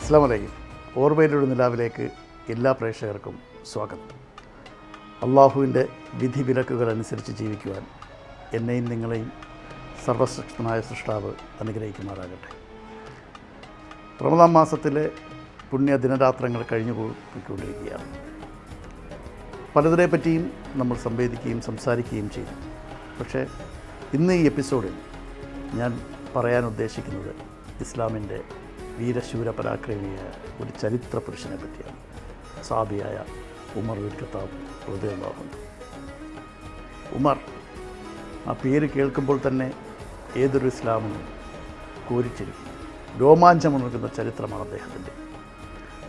അസ്സലാമു അലൈക്കും. ഓർമ്മയിലൊരു നിലാവിലേക്ക് എല്ലാ പ്രേക്ഷകർക്കും സ്വാഗതം. അള്ളാഹുവിൻ്റെ വിധി വിലക്കുകൾ അനുസരിച്ച് ജീവിക്കുവാൻ എന്നെയും നിങ്ങളെയും സർവശക്തനായ സൃഷ്ടാവ് അനുഗ്രഹിക്കുമാറാകട്ടെ. റമദാൻ മാസത്തിലെ പുണ്യ ദിനരാത്രങ്ങൾ കഴിഞ്ഞു പോയിക്കൊണ്ടിരിക്കുകയാണ്. പലതിനെ പറ്റിയും നമ്മൾ സംവേദിക്കുകയും സംസാരിക്കുകയും ചെയ്തു. പക്ഷേ ഇന്ന് ഈ എപ്പിസോഡിൽ ഞാൻ പറയാൻ ഉദ്ദേശിക്കുന്നത് ഇസ്ലാമിൻ്റെ വീരശൂര പരാക്രമിയായ ഒരു ചരിത്ര പുരുഷനെ പറ്റിയാണ്. സഹാബിയായ ഉമർ ബിൻ ഖത്താബ് റളിയല്ലാഹു അൻഹു. ഉമർ, ആ പേര് കേൾക്കുമ്പോൾ തന്നെ ഏതൊരു ഇസ്ലാമിനും കോരിച്ചിരിക്കും, രോമാഞ്ചമുണർത്തുന്ന ചരിത്രമാണ് അദ്ദേഹത്തിൻ്റെ.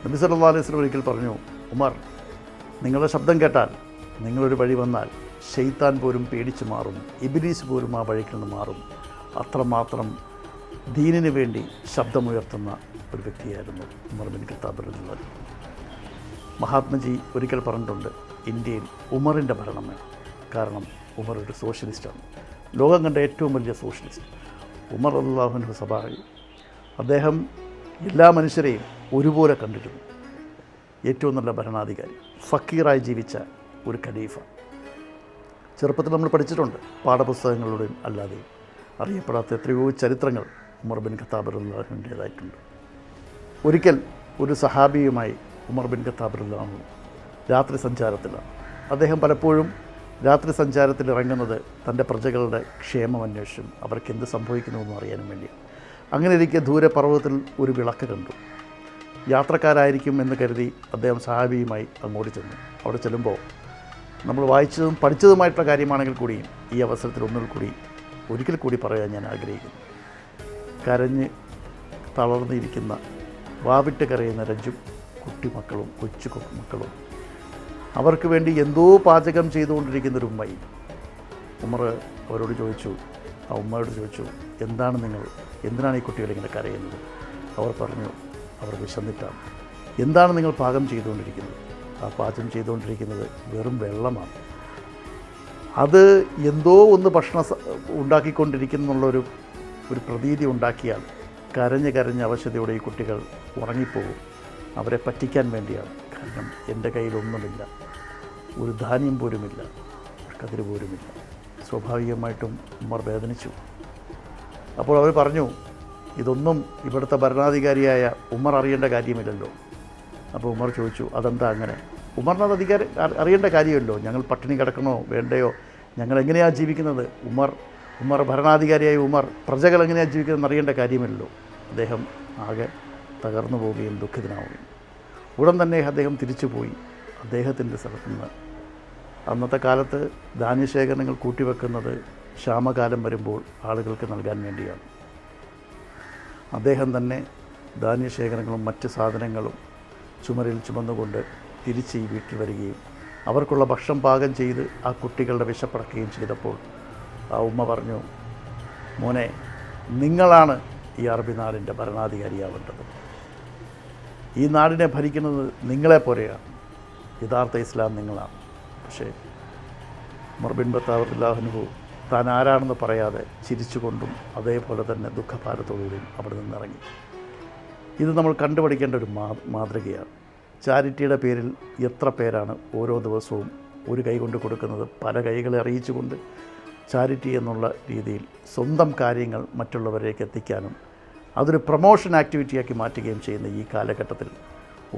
നബി സല്ലല്ലാഹു അലൈഹി വസല്ലം ഒരിക്കൽ പറഞ്ഞു, ഉമർ, നിങ്ങളുടെ ശബ്ദം കേട്ടാൽ, നിങ്ങളൊരു വഴി വന്നാൽ ശൈത്താൻ പോലും പേടിച്ചു മാറും, ഇബ്ലീസ് പോലും ആ വഴിക്കിൽ നിന്ന് മാറും. അത്രമാത്രം ദീനിന് വേണ്ടി ശബ്ദമുയർത്തുന്ന ഒരു വ്യക്തിയായിരുന്നു ഉമർ ബിൻ ഖത്താബ് റളിയല്ലാഹു അൻഹു. മഹാത്മജി ഒരിക്കൽ പറഞ്ഞിട്ടുണ്ട്, ഇന്ത്യയിൽ ഉമറിൻ്റെ ഭരണം വേണം. കാരണം ഉമർ ഒരു സോഷ്യലിസ്റ്റാണ്, ലോകം കണ്ട ഏറ്റവും വലിയ സോഷ്യലിസ്റ്റ്. ഉമർ റളിയല്ലാഹു അൻഹു സഭായി അദ്ദേഹം എല്ലാ മനുഷ്യരെയും ഒരുപോലെ കണ്ടിരുന്നു. ഏറ്റവും നല്ല ഭരണാധികാരി, ഫക്കീറായി ജീവിച്ച ഒരു ഖലീഫ. ചെറുപ്പത്തിൽ നമ്മൾ പഠിച്ചിട്ടുണ്ട്, പാഠപുസ്തകങ്ങളിലൂടെയും അല്ലാതെയും അറിയപ്പെടാത്ത എത്രയോ ചരിത്രങ്ങൾ ഉമർ ബിൻ ഖത്താബ് റളിയല്ലാഹു അൻഹുവിൻ്റേതായിട്ടുണ്ട്. ഒരിക്കൽ ഒരു സഹാബിയുമായി ഉമർ ബിൻ ഖത്താബ് റളിയല്ലാഹു അൻഹു രാത്രി സഞ്ചാരത്തിലാണ്. അദ്ദേഹം പലപ്പോഴും രാത്രി സഞ്ചാരത്തിൽ ഇറങ്ങുന്നത് തൻ്റെ പ്രജകളുടെ ക്ഷേമം അന്വേഷിച്ചും അവർക്ക് എന്ത് സംഭവിക്കുന്നുവെന്ന് അറിയാനും വേണ്ടിയാണ്. അങ്ങനെ ഇരിക്കെ ദൂരെ പർവ്വതത്തിൽ ഒരു വിളക്ക് കണ്ടു. യാത്രക്കാരായിരിക്കും എന്ന് കരുതി അദ്ദേഹം സഹാബിയുമായി അങ്ങോട്ട് ചെന്നു. അവിടെ ചെല്ലുമ്പോൾ നമ്മൾ വായിച്ചതും പഠിച്ചതുമായിട്ടുള്ള കാര്യമാണെങ്കിൽ കൂടിയും ഈ അവസരത്തിൽ ഒരിക്കൽ കൂടി പറയാൻ ഞാൻ ആഗ്രഹിക്കുന്നു. കരഞ്ഞ് തളർന്നിരിക്കുന്ന, വാവിട്ട് കരയുന്ന കുട്ടിമക്കളും കൊച്ചു മക്കളും അവർക്ക് വേണ്ടി എന്തോ പാചകം ചെയ്തുകൊണ്ടിരിക്കുന്നൊരു ഉമ്മയും. ഉമർ അവരോട് ചോദിച്ചു, ആ ഉമ്മയോട് ചോദിച്ചു, എന്തിനാണ് ഈ കുട്ടികളിങ്ങനെ കരയുന്നത്? അവർ പറഞ്ഞു, അവർ വിശന്നിട്ടാണ്. എന്താണ് നിങ്ങൾ പാകം ചെയ്തുകൊണ്ടിരിക്കുന്നത്? ആ പാചകം ചെയ്തുകൊണ്ടിരിക്കുന്നത് വെറും വെള്ളമാണ്. അത് എന്തോ ഒന്ന് ഭക്ഷണം ഉണ്ടാക്കിക്കൊണ്ടിരിക്കുന്നുള്ളൊരു പ്രതീതി ഉണ്ടാക്കിയാൽ കരഞ്ഞ് അവശതയോടെ ഈ കുട്ടികൾ ഉറങ്ങിപ്പോകും. അവരെ പറ്റിക്കാൻ വേണ്ടിയാണ്. കാരണം എൻ്റെ കയ്യിലൊന്നുമില്ല, ഒരു ധാന്യം പോലുമില്ല, ഒരു കതിര് പോലുമില്ല. സ്വാഭാവികമായിട്ടും ഉമർ വേദനിച്ചു. അപ്പോൾ അവർ പറഞ്ഞു, ഇതൊന്നും ഇവിടുത്തെ ഭരണാധികാരിയായ ഉമർ അറിയേണ്ട കാര്യമില്ലല്ലോ. അപ്പോൾ ഉമർ ചോദിച്ചു, അതെന്താ അങ്ങനെ? ഉമറിനത് അറിയേണ്ട കാര്യമല്ലോ. ഞങ്ങൾ പട്ടിണി കിടക്കണോ വേണ്ടയോ, ഞങ്ങൾ എങ്ങനെയാണ് ജീവിക്കുന്നത്? ഉമർ ഭരണാധികാരിയായ ഉമർ പ്രജകൾ എങ്ങനെയാണ് ജീവിക്കുന്നതെന്ന് അറിയേണ്ട കാര്യമില്ലല്ലോ. അദ്ദേഹം ആകെ തകർന്നു പോവുകയും ദുഃഖിതനാവുകയും. ഉടൻ തന്നെ അദ്ദേഹം തിരിച്ചുപോയി അദ്ദേഹത്തിൻ്റെ സ്ഥലത്തു നിന്ന്. അന്നത്തെ കാലത്ത് ധാന്യശേഖരണങ്ങൾ കൂട്ടിവെക്കുന്നത് ക്ഷാമകാലം വരുമ്പോൾ ആളുകൾക്ക് നൽകാൻ വേണ്ടിയാണ്. അദ്ദേഹം തന്നെ ധാന്യശേഖരങ്ങളും മറ്റ് സാധനങ്ങളും ചുമരിൽ ചുമന്നുകൊണ്ട് തിരിച്ച് ഈ വീട്ടിൽ വരികയും അവർക്കുള്ള ഭക്ഷണം പാകം ചെയ്ത് ആ കുട്ടികളുടെ വിശപ്പടക്കുകയും ചെയ്തപ്പോൾ ആ ഉമ്മ പറഞ്ഞു, മോനെ, നിങ്ങളാണ് ഈ അറബി നാടിൻ്റെ ഭരണാധികാരിയാവേണ്ടത്. ഈ നാടിനെ ഭരിക്കുന്നത് നിങ്ങളെപ്പോലെയാണ്. യഥാർത്ഥ ഇസ്ലാം നിങ്ങളാണ്. പക്ഷേ ഉമർ ബിൻ ഖത്താബ് റളിയല്ലാഹു അൻഹു താൻ ആരാണെന്ന് പറയാതെ ചിരിച്ചുകൊണ്ടും അതേപോലെ തന്നെ ദുഃഖഭാരത്തോടുകൂടിയും അവിടെ നിന്നിറങ്ങി. ഇത് നമ്മൾ കണ്ടുപഠിക്കേണ്ട ഒരു മാതൃകയാണ്. ചാരിറ്റിയുടെ പേരിൽ എത്ര പേരാണ് ഓരോ ദിവസവും ഒരു കൈ കൊണ്ട് കൊടുക്കുന്നത്, പല കൈകളെ അറിയിച്ചുകൊണ്ട് ചാരിറ്റി എന്നുള്ള രീതിയിൽ സ്വന്തം കാര്യങ്ങൾ മറ്റുള്ളവരിലേക്ക് എത്തിക്കാനും അതൊരു പ്രൊമോഷൻ ആക്ടിവിറ്റിയാക്കി മാറ്റുകയും ചെയ്യുന്ന ഈ കാലഘട്ടത്തിൽ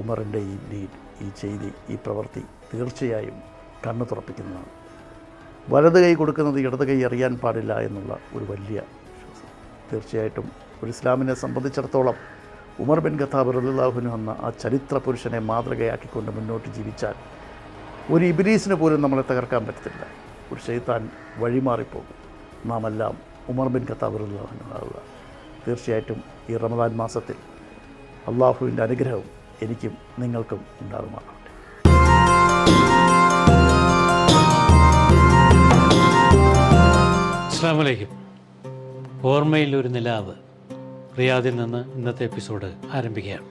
ഉമറിൻ്റെ ഈ ലീഡ്, ഈ ചെയ്തി, ഈ പ്രവൃത്തി തീർച്ചയായും കണ്ണു തുറപ്പിക്കുന്നതാണ്. വലത് കൈ കൊടുക്കുന്നത് ഇടത് കൈ അറിയാൻ പാടില്ല എന്നുള്ള ഒരു വലിയ വിശ്വാസം. തീർച്ചയായിട്ടും ഒരു ഇസ്ലാമിനെ സംബന്ധിച്ചിടത്തോളം ഉമർ ബിൻ ഖത്താബ് റളിയല്ലാഹു അൻഹു എന്ന ആ ചരിത്ര പുരുഷനെ മാതൃകയാക്കിക്കൊണ്ട് മുന്നോട്ട് ജീവിച്ചാൽ ഒരു ഇബ്ലീസിന് പോലും നമ്മളെ തകർക്കാൻ പറ്റത്തില്ല. ഒരു ശൈത്താൻ വഴിമാറിപ്പോകും. നാം എല്ലാം ഉമർ ബിൻ ഖത്താബ് റളിയല്ലാഹു അൻഹു ആവുക. തീർച്ചയായിട്ടും ഈ റമദാൻ മാസത്തിൽ അള്ളാഹുവിൻ്റെ അനുഗ്രഹവും എനിക്കും നിങ്ങൾക്കും ഉണ്ടാകുമാറാവട്ടെ. അസ്സലാമു അലൈക്കും. ഓർമ്മയിൽ ഒരു നിലാവ് റിയാദിൽ നിന്ന് ഇന്നത്തെ എപ്പിസോഡ് ആരംഭിക്കുകയാണ്.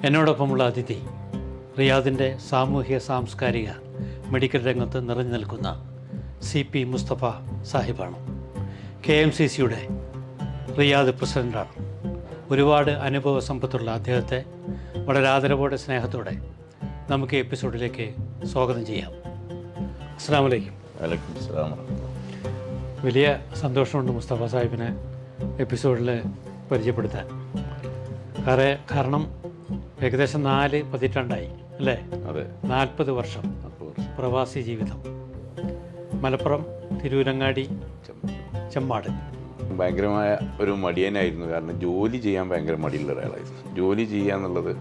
എന്നോടൊപ്പമുള്ള അതിഥി റിയാദിൻ്റെ സാമൂഹ്യ സാംസ്കാരിക മെഡിക്കൽ രംഗത്ത് നിറഞ്ഞു നിൽക്കുന്ന CP മുസ്തഫ സാഹിബാണ്. KMCCയുടെ റിയാദ് പ്രസിഡൻ്റാണ്. ഒരുപാട് അനുഭവ സമ്പത്തുള്ള അദ്ദേഹത്തെ വളരെ ആദരവോടെ സ്നേഹത്തോടെ നമുക്ക് ഈ എപ്പിസോഡിലേക്ക് സ്വാഗതം ചെയ്യാം. അസ്സലാമു അലൈക്കും. വലൈക്കും അസ്സലാം. വലിയ സന്തോഷമുണ്ട് മുസ്തഫ സാഹിബിനെ എപ്പിസോഡിൽ പരിചയപ്പെടുത്താൻ. കാരണം ഏകദേശം 4 പതിറ്റാണ്ടായി അല്ലേ? അതെ, 40 വർഷം പ്രവാസി ജീവിതം. മലപ്പുറം, തിരൂരങ്ങാടി, ചെമ്മാട്. ഭയങ്കരമായ ഒരു മടിയനായിരുന്നു. കാരണം ജോലി ചെയ്യാൻ ഭയങ്കര മടിയുള്ള ഒരാളായിരുന്നു. ജോലി ചെയ്യുക എന്നുള്ളത്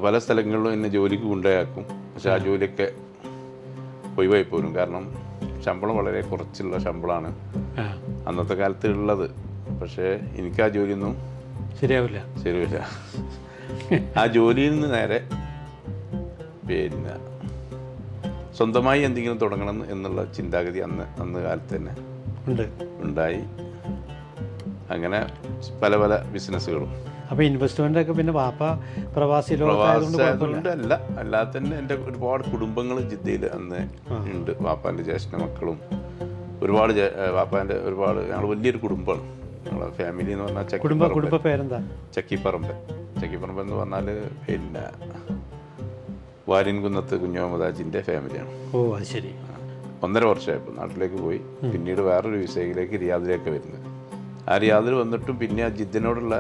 പല സ്ഥലങ്ങളിലും എന്നെ ജോലിക്ക് കൊണ്ടുപോയാക്കും. പക്ഷെ ആ ജോലിയൊക്കെ ഒഴിവായി പോരും. കാരണം ശമ്പളം വളരെ കുറച്ചുള്ള ശമ്പളമാണ് അന്നത്തെ കാലത്ത് ഉള്ളത്. പക്ഷേ എനിക്ക് ആ ജോലിയൊന്നും ശരിയാവില്ല. ആ ജോലിയിൽ നിന്ന് നേരെ പിന്നെ സ്വന്തമായി എന്തെങ്കിലും തുടങ്ങണം എന്നുള്ള ചിന്താഗതി അന്ന് കാലത്ത് തന്നെ ഉണ്ടായി. അങ്ങനെ പല ബിസിനസ്സുകളും. അപ്പോൾ ഇൻവെസ്റ്റ്മെൻ്റ് ഒക്കെ പിന്നെ വാപ്പ പ്രവാസിയായതുകൊണ്ടല്ല, അല്ലാതെ തന്നെ എൻ്റെ ഒരുപാട് കുടുംബങ്ങൾ ജിദ്ദയിൽ അന്ന് ഉണ്ട്. വാപ്പാൻ്റെ ജ്യേഷ്ഠ മക്കളും ഒരുപാട് ഞങ്ങൾ വലിയൊരു കുടുംബമാണ്. ഞങ്ങളെ ഫാമിലി എന്ന് പറഞ്ഞാൽ കുടുംബ പേരെന്താ? ചക്കിപ്പറമ്പ് എന്ന് പറഞ്ഞാൽ പിന്നെ വാര്യൻകുന്നത്ത് കുഞ്ഞോമദാജിൻ്റെ ഫാമിലിയാണ്. ഓ, അത് ശരി. 1.5 വർഷമായപ്പോൾ നാട്ടിലേക്ക് പോയി. പിന്നീട് വേറൊരു വിസയിലേക്ക് റിയാദിലേക്ക് വരുന്നത്. ആ റിയാദിൽ വന്നിട്ടും പിന്നെ ആ ജിദ്ദിനോടുള്ള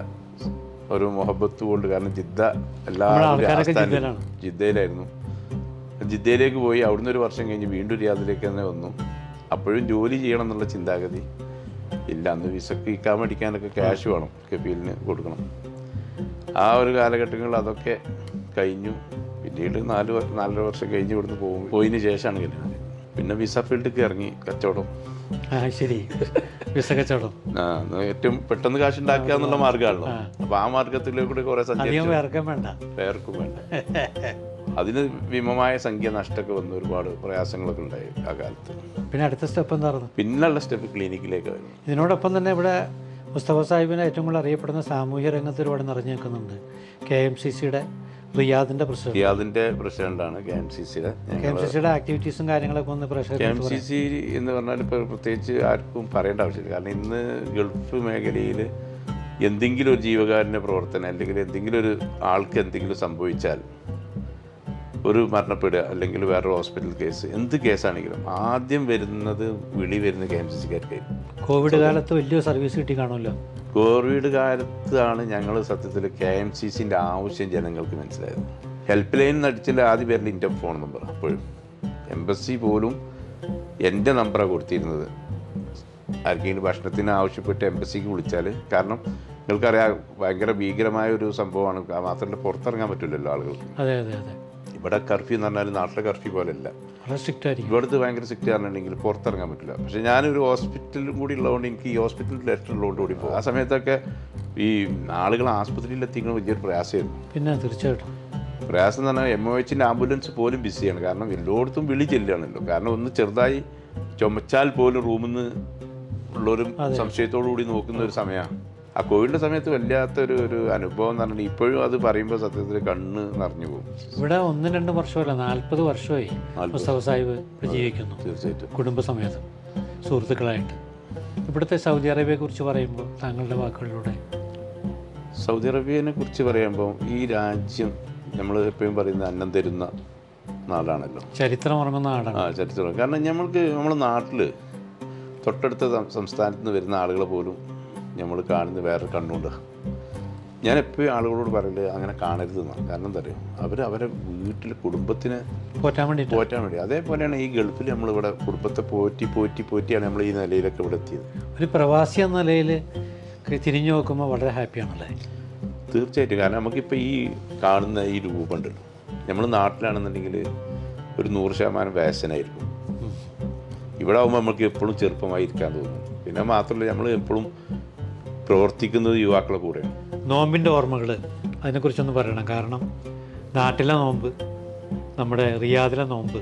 ഒരു മൊഹബത്ത് കൊണ്ട്, കാരണം ജിദ്ദ എല്ലാവരും ജിദ്ദയിലായിരുന്നു. ജിദ്ദയിലേക്ക് പോയി. അവിടുന്ന് 1 വർഷം കഴിഞ്ഞ് വീണ്ടും റിയാദിലേക്ക് തന്നെ വന്നു. അപ്പോഴും ജോലി ചെയ്യണം എന്നുള്ള ചിന്താഗതി ഇല്ല. അന്ന് വിസക്ക് ഇക്കാമ അടിക്കാനൊക്കെ ക്യാഷ് വേണം, കഫീലിന് കൊടുക്കണം. ആ ഒരു കാലഘട്ടങ്ങളിൽ അതൊക്കെ കഴിഞ്ഞു. പിന്നീട് 4.5 വർഷം കഴിഞ്ഞ് ഇവിടുന്ന് പോയതിന് ശേഷമാണ് കല്യാണം. പിന്നെ വിസ ഫീൽഡിലേക്ക് ഇറങ്ങി. കച്ചവടം. ശരി, വിസ കച്ചവടം ഏറ്റവും പെട്ടെന്ന് കാശ് ഉണ്ടാക്കുക എന്നുള്ള മാർഗ്ഗമാണല്ലോ. അപ്പൊ ആ മാർഗത്തിലൂടെ കുറെ വേർക്കും വേണ്ട. അതിന് ഭീമമായ സംഖ്യ നഷ്ടമൊക്കെ വന്നു. ഒരുപാട് പ്രയാസങ്ങളൊക്കെ ഉണ്ടായി ആ കാലത്ത്. പിന്നെ അടുത്ത സ്റ്റെപ്പ് എന്തായിരുന്നു? പിന്നുള്ള സ്റ്റെപ്പ് ക്ലിനിക്കിലേക്ക് ആയിരുന്നു. ഇതിനോടൊപ്പം തന്നെ ഇവിടെ മുസ്തഫ സാഹിബിനെ ഏറ്റവും കൂടുതൽ അറിയപ്പെടുന്ന സാമൂഹ്യ രംഗത്ത് ഒരുപാട് നിറഞ്ഞു നിൽക്കുന്നുണ്ട്. KMCCയുടെ റിയാദിന്റെ പ്രസിഡന്റാണ്. KMCCയുടെ ആക്ടിവിറ്റീസും കാര്യങ്ങളൊക്കെ ഒന്ന് KMCC എന്ന് പറഞ്ഞാൽ ഇപ്പോൾ പ്രത്യേകിച്ച് ആർക്കും പറയേണ്ട ആവശ്യമില്ല. കാരണം ഇന്ന് ഗൾഫ് മേഖലയിൽ എന്തെങ്കിലും ഒരു ജീവകാരുണ്യ പ്രവർത്തനം അല്ലെങ്കിൽ എന്തെങ്കിലും ഒരു ആൾക്ക് എന്തെങ്കിലും സംഭവിച്ചാൽ, ഒരു മരണപ്പെടുക അല്ലെങ്കിൽ വേറൊരു ഹോസ്പിറ്റൽ കേസ്, എന്ത് കേസാണെങ്കിലും ആദ്യം വിളി വരുന്നത് KMCCക്കാർക്കായിരിക്കും. കോവിഡ് കാലത്ത് വലിയ സർവീസ് കിട്ടി കാണുമല്ലോ. കോവിഡ് കാലത്താണ് ഞങ്ങൾ സത്യത്തിൽ KMCCൻ്റെ ആവശ്യം ജനങ്ങൾക്ക് മനസ്സിലായത്. ഹെൽപ്പ് ലൈൻ നടിച്ചില്ല ആദ്യ പേരിൽ എൻ്റെ ഫോൺ നമ്പർ. അപ്പോഴും എംബസി പോലും എൻ്റെ നമ്പറാണ് കൊടുത്തിരുന്നത്. ആർക്കെങ്കിലും ഭക്ഷണത്തിന് ആവശ്യപ്പെട്ട് എംബസിക്ക് വിളിച്ചാൽ, കാരണം നിങ്ങൾക്കറിയാം ഭയങ്കര ഭീകരമായ ഒരു സംഭവമാണ്. മാത്രമല്ല പുറത്തിറങ്ങാൻ പറ്റില്ലല്ലോ ആളുകൾക്ക്. ഇവിടെ കർഫ്യൂ എന്ന് പറഞ്ഞാൽ നാട്ടിലെ കർഫ്യൂ പോലെയല്ല. ഇവിടുത്തെ ഭയങ്കര സ്ട്രിക്റ്റ് ആണെന്നുണ്ടെങ്കിൽ പുറത്തിറങ്ങാൻ പറ്റില്ല. പക്ഷേ ഞാനൊരു ഹോസ്പിറ്റലും കൂടി ഉള്ളതുകൊണ്ട് എനിക്ക് ഈ ഹോസ്പിറ്റലിൽ ലെറ്റർ ഉള്ളതുകൊണ്ട് കൂടി പോകും. ആ സമയത്തൊക്കെ ഈ ആളുകൾ ആസ്പത്രിയിൽ എത്തിക്കണം വലിയൊരു പ്രയാസമായിരുന്നു. പിന്നെ തീർച്ചയായിട്ടും പ്രയാസം എന്ന് പറഞ്ഞാൽ MOHൻ്റെ ആംബുലൻസ് പോലും ബിസിയാണ്. കാരണം എല്ലായിടത്തും വിളി ചെല്ലുകയാണല്ലോ. കാരണം ഒന്ന് ചെറുതായി ചുമച്ചാൽ പോലും റൂമിൽ നിന്ന് ഉള്ളൊരു സംശയത്തോടു കൂടി നോക്കുന്ന ഒരു സമയമാണ്. ആ കോവിഡിൻ്റെ സമയത്ത് വല്ലാത്തൊരു അനുഭവം എന്ന് പറഞ്ഞാൽ ഇപ്പോഴും അത് പറയുമ്പോൾ സത്യത്തിൽ കണ്ണ് നിറഞ്ഞു പോകും. ഇവിടെ 1-2 വർഷമല്ല, 40 വർഷമായി മുസ്തഫ സാഹിബ് ജീവിക്കുന്നു. തീർച്ചയായിട്ടും കുടുംബസമേതം സുഹൃത്തുക്കളായിട്ട്. ഇവിടുത്തെ സൗദി അറേബ്യയെ കുറിച്ച് പറയുമ്പോൾ താങ്കളുടെ വാക്കുകളിലൂടെ. സൗദി അറേബ്യനെ കുറിച്ച് പറയുമ്പോൾ ഈ രാജ്യം നമ്മൾ എപ്പോഴും പറയുന്ന അന്നം തരുന്ന നാടാണല്ലോ, ചരിത്രം ഉറങ്ങുന്ന നാടാണ്. ചരിത്രം. കാരണം നമ്മുടെ നാട്ടിൽ തൊട്ടടുത്ത സംസ്ഥാനത്ത് നിന്ന് വരുന്ന ആളുകളെ പോലും നമ്മൾ കാണുന്ന വേറെ കണ്ണുണ്ട്. ഞാൻ എപ്പോഴും ആളുകളോട് പറയല് അങ്ങനെ കാണരുതെന്നാണ്. കാരണം എന്താ പറയുക, അവരെ വീട്ടിൽ കുടുംബത്തിനെ പോറ്റാൻ വേണ്ടി. അതേപോലെയാണ് ഈ ഗൾഫിൽ നമ്മളിവിടെ കുടുംബത്തെ പോറ്റിയാണ് നമ്മൾ ഈ നിലയിലൊക്കെ ഇവിടെ എത്തിയത്. ഒരു പ്രവാസി എന്ന നിലയിൽ തിരിഞ്ഞു നോക്കുമ്പോൾ വളരെ ഹാപ്പിയാണല്ലേ? തീർച്ചയായിട്ടും. കാരണം നമുക്കിപ്പോൾ ഈ കാണുന്ന ഈ രൂപമുണ്ട്, നമ്മൾ നാട്ടിലാണെന്നുണ്ടെങ്കിൽ ഒരു 100% വയസ്സനായിരിക്കും. ഇവിടെ ആകുമ്പോൾ നമുക്ക് എപ്പോഴും ചെറുപ്പമായി ഇരിക്കാൻ തോന്നും. പിന്നെ മാത്രമല്ല നമ്മൾ എപ്പോഴും പ്രവർത്തിക്കുന്നത് യുവാക്കളെ കൂടെയാണ്. നോമ്പിൻ്റെ ഓർമ്മകൾ അതിനെക്കുറിച്ചൊന്ന് പറയണം. കാരണം നാട്ടിലെ നോമ്പ്, നമ്മുടെ റിയാദിലെ നോമ്പ്,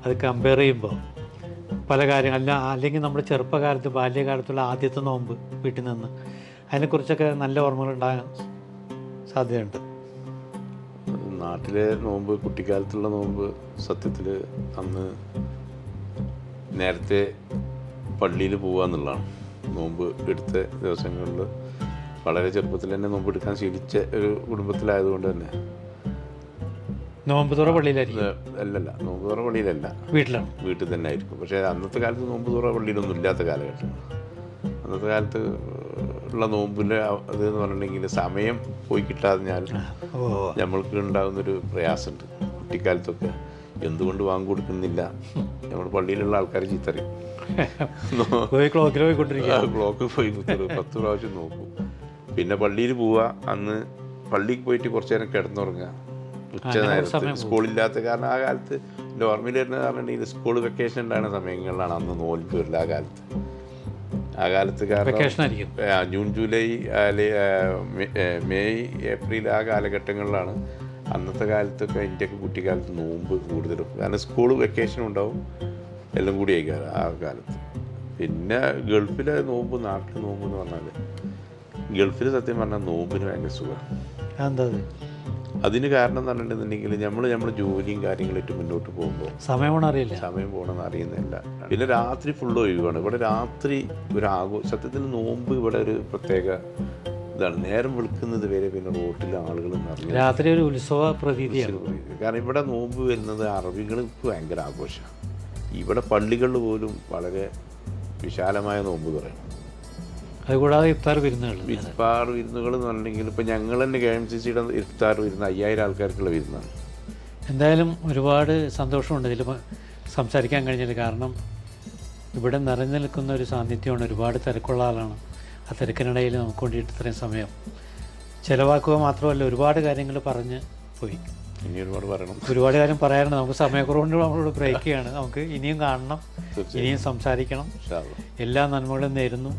അത് കമ്പയർ ചെയ്യുമ്പോൾ പല കാര്യങ്ങൾ അല്ലെങ്കിൽ നമ്മുടെ ചെറുപ്പകാലത്ത് ബാല്യകാലത്തുള്ള ആദ്യത്തെ നോമ്പ് വീട്ടിൽ നിന്ന്, അതിനെക്കുറിച്ചൊക്കെ നല്ല ഓർമ്മകൾ ഉണ്ടാകാൻ സാധ്യതയുണ്ട്. നാട്ടിലെ നോമ്പ്, കുട്ടിക്കാലത്തുള്ള നോമ്പ് സത്യത്തിൽ അന്ന് നേരത്തെ പള്ളിയിൽ പോകുക എന്നുള്ളതാണ്. നോമ്പ് എടുത്ത ദിവസങ്ങളിൽ വളരെ ചെറുപ്പത്തിൽ തന്നെ നോമ്പെടുക്കാൻ ശീലിച്ച ഒരു കുടുംബത്തിലായതുകൊണ്ട് തന്നെ നോമ്പ് തുറ പള്ളിയിലായിരിക്കും? അല്ലല്ല, നോമ്പ് തുറ പള്ളിയിലല്ല, വീട്ടിൽ തന്നെ ആയിരിക്കും. പക്ഷേ അന്നത്തെ കാലത്ത് നോമ്പ് തുറ പള്ളിയിലൊന്നും ഇല്ലാത്ത കാലഘട്ടം. അന്നത്തെ കാലത്ത് ഉള്ള നോമ്പിൻ്റെ അത് എന്ന് പറഞ്ഞിട്ടുണ്ടെങ്കിൽ സമയം പോയി കിട്ടാതിഞ്ഞാൽ നമ്മൾക്ക് ഉണ്ടാകുന്നൊരു പ്രയാസമുണ്ട്. കുട്ടിക്കാലത്തൊക്കെ എന്തുകൊണ്ട് വാങ്ങി കൊടുക്കുന്നില്ല, നമ്മൾ പള്ളിയിലുള്ള ആൾക്കാർ ചീത്തറിയും. ക്ലോക്ക് പോയി 10 പ്രാവശ്യം നോക്കും. പിന്നെ പള്ളിയിൽ പോവുക, അന്ന് പള്ളിക്ക് പോയിട്ട് കുറച്ച് നേരം കിടന്നുറങ്ങുക. ഉച്ച നേരത്ത് സ്കൂളില്ലാത്ത കാരണം ആ കാലത്ത് എൻ്റെ ഓർമ്മയിൽ വരുന്നത് പറഞ്ഞിട്ടുണ്ടെങ്കിൽ സ്കൂൾ വെക്കേഷൻ ഉണ്ടാകുന്ന സമയങ്ങളിലാണ് അന്ന് നോൽപ്പ് വരില്ല. ആ കാലത്ത് കാരണം ജൂൺ ജൂലൈ മെയ് ഏപ്രിൽ ആ കാലഘട്ടങ്ങളിലാണ് അന്നത്തെ കാലത്തൊക്കെ ഇന്ത്യക്ക് കുട്ടിക്കാലത്ത് നോമ്പ് കൂടുതലും. കാരണം സ്കൂൾ വെക്കേഷൻ ഉണ്ടാവും, എല്ലാം കൂടി ആയിക്കാരം ആ കാലത്ത്. പിന്നെ ഗൾഫിലെ നോമ്പ്, നാട്ടിൽ നോമ്പ് എന്ന് പറഞ്ഞാൽ ഗൾഫിൽ സത്യം പറഞ്ഞാൽ നോമ്പിന് ഭയങ്കര സുഖമാണ്. അതിന് കാരണം എന്ന് പറഞ്ഞിട്ടുണ്ടെന്നുണ്ടെങ്കിൽ നമ്മൾ ജോലിയും കാര്യങ്ങളായിട്ട് മുന്നോട്ട് പോകുമ്പോൾ സമയം പോകണമെന്ന് അറിയുന്നില്ല. പിന്നെ രാത്രി ഫുള്ള് ഒഴിവാണ്. ഇവിടെ രാത്രി ഒരു സത്യത്തിൽ നോമ്പ് ഇവിടെ ഒരു പ്രത്യേക ഇതാണ്. നേരം വെളുക്കുന്നത് വരെ പിന്നെ റോട്ടിൽ ആളുകൾ നിറഞ്ഞു, രാത്രി ഒരു ഉത്സവ പ്രതീതിയാണ്. കാരണം ഇവിടെ നോമ്പ് വരുന്നത് അറബികൾക്ക് ഭയങ്കര ആഘോഷമാണ്. ഇവിടെ പള്ളികളിൽ പോലും വളരെ വിശാലമായ നോമ്പ് പറയും. അതുകൂടാതെ ഇഫ്താർ വിരുന്നുകൾ എന്ന് പറഞ്ഞിട്ടുണ്ടെങ്കിൽ ഇപ്പോൾ ഞങ്ങൾ തന്നെ KMCCയുടെ ഇഫ്താർ വിരുന്ന് 5000 ആൾക്കാർക്കുള്ള വിരുന്നാണ്. എന്തായാലും ഒരുപാട് സന്തോഷമുണ്ട് ഇതിൽ സംസാരിക്കാൻ കഴിഞ്ഞത്. കാരണം ഇവിടെ നിറഞ്ഞു നിൽക്കുന്ന ഒരു സാന്നിധ്യമാണ്. ഒരുപാട് തിരക്കുള്ള ആളാണ്. ആ തിരക്കിനിടയിൽ നമുക്ക് വേണ്ടിയിട്ട് ഇത്രയും സമയം ചിലവാക്കുക മാത്രമല്ല, ഒരുപാട് കാര്യങ്ങൾ പറഞ്ഞ് പോയി. ഇനി ഒരുപാട് കാര്യം പറയാനുണ്ട്. നമുക്ക് സമയക്കുറവുകൊണ്ട് നമ്മളോട് ബ്രേക്ക് ചെയ്യാണ്. നമുക്ക് ഇനിയും കാണണം, ഇനിയും സംസാരിക്കണം. എല്ലാ നന്മകളും നേരുന്നു.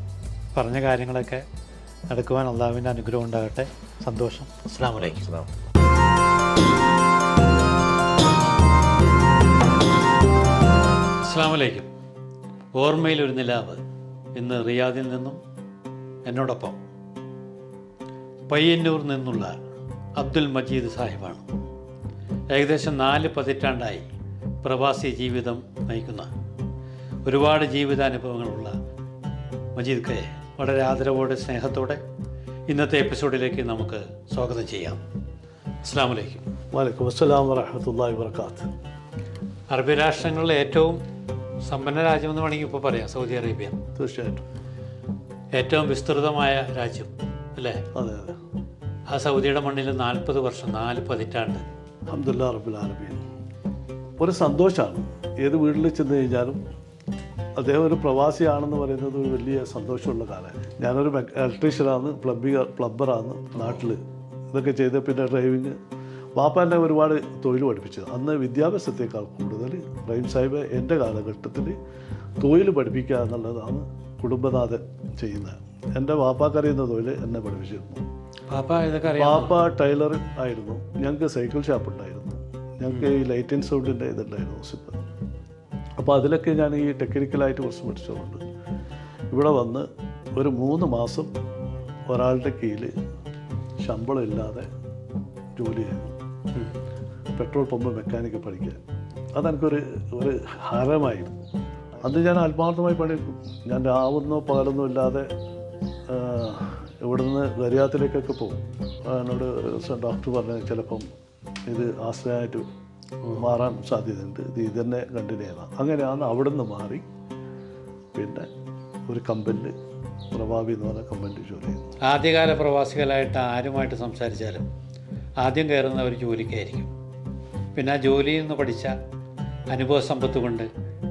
പറഞ്ഞ കാര്യങ്ങളൊക്കെ നടക്കുവാൻ അള്ളാഹുവിൻ്റെ അനുഗ്രഹം ഉണ്ടാകട്ടെ. സന്തോഷം. അസ്സലാമു അലൈക്കും. അസ്സലാമു അലൈക്കും. ഓർമ്മയിൽ ഒരു നിലാവ് ഇന്ന് റിയാദിൽ നിന്നും എന്നോടൊപ്പം പയ്യന്നൂർ നിന്നുള്ള അബ്ദുൽ മജീദ് സാഹിബാണ്. ഏകദേശം 4 പതിറ്റാണ്ടായി പ്രവാസി ജീവിതം നയിക്കുന്ന ഒരുപാട് ജീവിതാനുഭവങ്ങളുള്ള മജീദ് കയെ വളരെ ആദരവോടെ സ്നേഹത്തോടെ ഇന്നത്തെ എപ്പിസോഡിലേക്ക് നമുക്ക് സ്വാഗതം ചെയ്യാം. അസ്സലാമു അലൈക്കും. വലൈക്കും അസ്സലാം വറഹ്മത്തുള്ളാഹി വബറകാതുഹു. അറബി രാഷ്ട്രങ്ങളിലെ ഏറ്റവും സമ്പന്ന രാജ്യമെന്ന് വേണമെങ്കിൽ ഇപ്പോൾ പറയാം സൗദി അറേബ്യ. തീർച്ചയായിട്ടും ഏറ്റവും വിസ്തൃതമായ രാജ്യം അല്ലേ? അതെ അതെ. ആ സൗദിയുടെ മണ്ണിൽ 40 വർഷം, 4 പതിറ്റാണ്ട്. അൽഹംദുലില്ലാഹി റബ്ബിൽ ആലമീൻ. ഒരു സന്തോഷമാണ്. ഏത് വീട്ടിൽ ചെന്ന് കഴിഞ്ഞാലും അദ്ദേഹം ഒരു പ്രവാസിയാണെന്ന് പറയുന്നത് ഒരു വലിയ സന്തോഷമുള്ള കാലമാണ്. ഞാനൊരു ഇലക്ട്രീഷ്യനാണ്, പ്ലംബറാണ് നാട്ടിൽ. ഇതൊക്കെ ചെയ്ത് പിന്നെ ഡ്രൈവിങ്. വാപ്പാൻ്റെ ഒരുപാട് തൊഴിൽ പഠിപ്പിച്ചത്. അന്ന് വിദ്യാഭ്യാസത്തേക്കാൾ കൂടുതൽ റഹീം സാഹിബ് എൻ്റെ കാലഘട്ടത്തിൽ തൊഴിൽ പഠിപ്പിക്കുക എന്നുള്ളതാണ് കുടുംബനാഥൻ ചെയ്യുന്നത്. എൻ്റെ വാപ്പാക്കറിയുന്ന തൊഴിൽ എന്നെ പഠിപ്പിച്ചിരുന്നു. വാപ്പ ടൈലർ ആയിരുന്നു. ഞങ്ങൾക്ക് സൈക്കിൾ ഷാപ്പ് ഉണ്ടായിരുന്നു. ഞങ്ങൾക്ക് ഈ ലൈറ്റ് ആൻഡ് സൗണ്ടിൻ്റെ ഇതുണ്ടായിരുന്നു സിപ്പ്. അപ്പോൾ അതിലൊക്കെ ഞാൻ ഈ ടെക്നിക്കലായിട്ട് കുറച്ച് പഠിച്ചതുകൊണ്ട് ഇവിടെ വന്ന് ഒരു 3 മാസം ഒരാളുടെ കീഴിൽ ശമ്പളം ഇല്ലാതെ ജോലി ചെയ്തു. പെട്രോൾ പമ്പ് മെക്കാനിക്ക് പഠിക്കാൻ. അതെനിക്കൊരു ഹരമായിരുന്നു. അന്ന് ഞാൻ ആത്മാർത്ഥമായി പണിയെടുക്കും. ഞാൻ രാവൊന്നോ പകലൊന്നും ഇല്ലാതെ ഇവിടുന്ന് ഗരിയാത്തിലേക്കൊക്കെ പോകും. എന്നോട് ഡോക്ടർ പറഞ്ഞത് ചിലപ്പം ഇത് ആശ്രയമായിട്ട് മാറാൻ സാധ്യതയുണ്ട്, ഇത് തന്നെ കണ്ടിന്യൂ ചെയ്യണം. അങ്ങനെയാണ് അവിടെ നിന്ന് മാറി പിന്നെ ഒരു കമ്പനിയിൽ പ്രഭാവി എന്ന് പറഞ്ഞ കമ്പനിയിൽ ജോലി ചെയ്യുന്നു. ആദ്യകാല പ്രവാസികളായിട്ട് ആരുമായിട്ട് സംസാരിച്ചാലും ആദ്യം കയറുന്ന ഒരു ജോലിക്കായിരിക്കും. പിന്നെ ആ ജോലിയിൽ നിന്ന് പഠിച്ച അനുഭവ സമ്പത്ത് കൊണ്ട്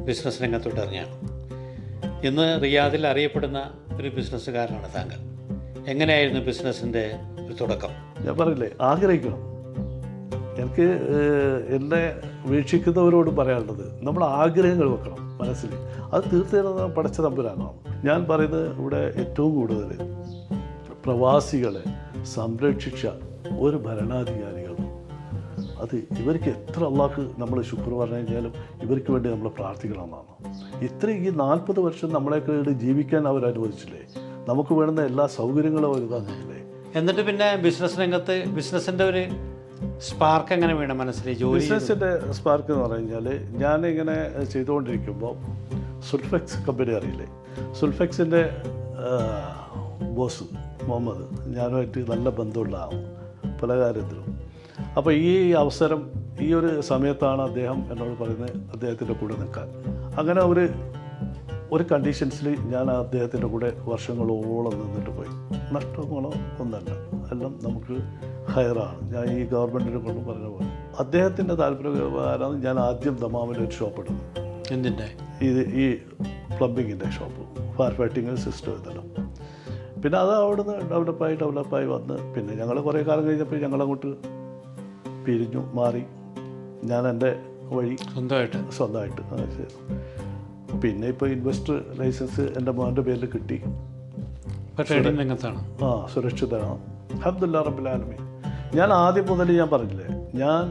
ബിസിനസ് രംഗത്തോട്ട് ഇറങ്ങിയാണ്. ഇന്ന് റിയാദിൽ അറിയപ്പെടുന്ന ഒരു ബിസിനസ്സുകാരനാണ് താങ്കൾ. എങ്ങനെയായിരുന്നു ബിസിനസ്സിൻ്റെ ഒരു തുടക്കം? ഞാൻ പറയില്ലേ, ആഗ്രഹിക്കണം. എനിക്ക് എന്നെ വീക്ഷിക്കുന്നവരോട് പറയാനുള്ളത്, നമ്മൾ ആഗ്രഹങ്ങൾ വെക്കണം മനസ്സിൽ. അത് തീർച്ചയായും പടച്ച തമ്പുരാനാണ്. ഞാൻ പറയുന്നത് ഇവിടെ ഏറ്റവും കൂടുതൽ പ്രവാസികളെ സംരക്ഷിച്ച ഒരു ഭരണാധികാരികൾ, അത് ഇവർക്ക് എത്ര അള്ളാഹ് നമ്മൾ ശുക്ർ പറഞ്ഞു കഴിഞ്ഞാലും ഇവർക്ക് വേണ്ടി നമ്മൾ പ്രാർത്ഥിക്കണമെന്നാണ്. ഇത്രയും ഈ 40 വർഷം നമ്മളെയൊക്കെ ജീവിക്കാൻ അവർ അനുവദിച്ചില്ലേ? നമുക്ക് വേണ്ടുന്ന എല്ലാ സൗകര്യങ്ങളും അവർ തന്നില്ലേ? എന്നിട്ട് പിന്നെ ബിസിനസ് രംഗത്ത് ബിസിനസ്സിൻ്റെ ഒരു സ്പാർക്ക് എങ്ങനെ വേണം മനസ്സിൽ? ബിസിനസ്സിൻ്റെ സ്പാർക്ക് എന്ന് പറഞ്ഞു കഴിഞ്ഞാൽ ഞാനിങ്ങനെ ചെയ്തുകൊണ്ടിരിക്കുമ്പോൾ സുൽഫെക്സ് കമ്പനി അറിയില്ലേ? സുൽഫെക്സിൻ്റെ ബോസ് മുഹമ്മദ് ഞാനുമായിട്ട് നല്ല ബന്ധമുള്ള ആളാണ് പല കാര്യത്തിലും. അപ്പോൾ ഈ അവസരം ഈ ഒരു സമയത്താണ് അദ്ദേഹം എന്നോട് പറയുന്നത് അദ്ദേഹത്തിൻ്റെ കൂടെ നിൽക്കാൻ. അങ്ങനെ ഒരു കണ്ടീഷൻസിൽ ഞാൻ അദ്ദേഹത്തിൻ്റെ കൂടെ വർഷങ്ങളോളം നിന്നിട്ട് പോയി. നഷ്ടങ്ങളോ ഒന്നല്ല, എല്ലാം നമുക്ക് ഹയറാണ്. ഞാൻ ഈ ഗവൺമെൻറ്റിനെ കൊണ്ട് പറഞ്ഞ പോലെ അദ്ദേഹത്തിൻ്റെ താല്പര്യപ്രകാരമാണ് ഞാൻ ആദ്യം ദമാമിൽ ഒരു ഷോപ്പ് ഇടുന്നത്. എന്തിൻ്റെ? ഈ പ്ലംബിങ്ങിൻ്റെ ഷോപ്പ്, ഫയർ ഫൈറ്റിങ് സിസ്റ്റം ഇതെല്ലാം. പിന്നെ അത് അവിടുന്ന് ഡെവലപ്പായി വന്ന് പിന്നെ ഞങ്ങൾ കുറേ കാലം കഴിഞ്ഞപ്പോൾ ഞങ്ങളങ്ങോട്ട് പിരിഞ്ഞു മാറി. ഞാൻ എൻ്റെ വഴി സ്വന്തമായിട്ട് ചെയ്തു. പിന്നെ ഇപ്പോൾ ഇൻവെസ്റ്റർ ലൈസൻസ് എൻ്റെ മോൻ്റെ പേരിൽ കിട്ടി. സുരക്ഷിതരാണ് അൽഹംദുലില്ലാഹി റബ്ബിൽ ആലമീൻ. ഞാൻ ആദ്യം മുതൽ ഞാൻ പറഞ്ഞില്ലേ, ഞാൻ